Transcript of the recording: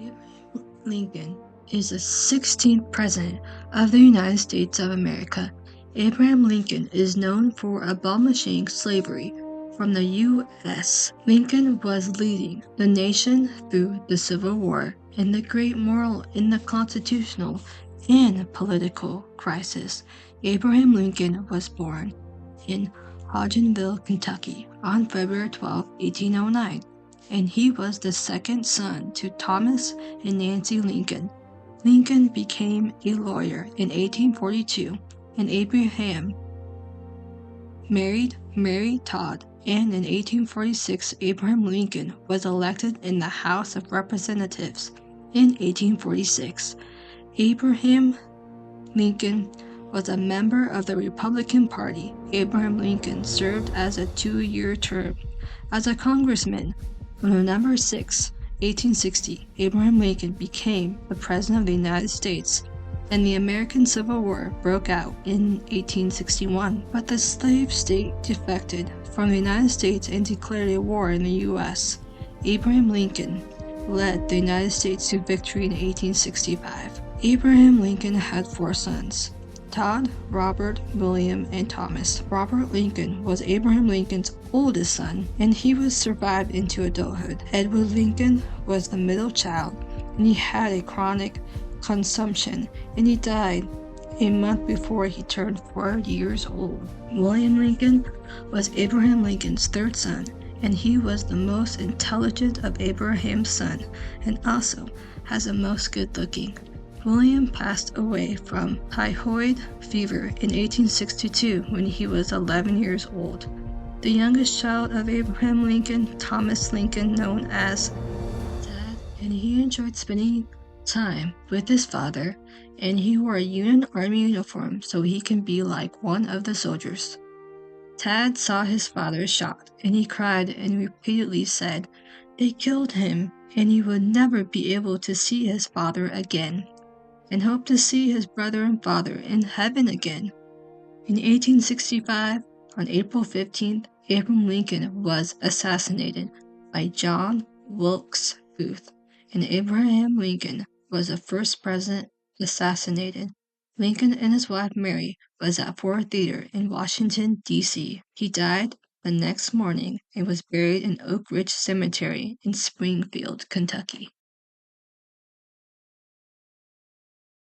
Abraham Lincoln is the 16th President of the United States of America. Abraham Lincoln is known for abolishing slavery from the U.S. Lincoln was leading the nation through the Civil War and the great moral and the constitutional and political crisis. Abraham Lincoln was born in Hodgenville, Kentucky on February 12, 1809, and he was the second son to Thomas and Nancy Lincoln. Lincoln became a lawyer in 1842, and Abraham married Mary Todd, and in 1846 Abraham Lincoln was elected in the House of Representatives. In 1846, Abraham Lincoln was a member of the Republican Party. Abraham Lincoln served as a 2-year term as a congressman. On November 6, 1860, Abraham Lincoln became the President of the United States, and the American Civil War broke out in 1861. But the slave state defected from the United States and declared a war in the U.S. Abraham Lincoln led the United States to victory in 1865. Abraham Lincoln had 4 sons: Todd, Robert, William, and Thomas. Robert Lincoln was Abraham Lincoln's oldest son, and he was survived into adulthood. Edward Lincoln was the middle child, and he had a chronic consumption, and he died a month before he turned 4 years old. William Lincoln was Abraham Lincoln's 3rd son, and he was the most intelligent of Abraham's sons, and also has the most good-looking. William passed away from typhoid fever in 1862 when he was 11 years old. The youngest child of Abraham Lincoln, Thomas Lincoln, known as Tad, and he enjoyed spending time with his father, and he wore a Union Army uniform so he can be like one of the soldiers. Tad saw his father shot, and he cried and repeatedly said they killed him, and he would never be able to see his father again, and hoped to see his brother and father in heaven again. In 1865, on April 15th, Abraham Lincoln was assassinated by John Wilkes Booth, and Abraham Lincoln was the first president assassinated. Lincoln and his wife Mary was at Ford Theater in Washington, D.C. He died the next morning and was buried in Oak Ridge Cemetery in Springfield, Kentucky.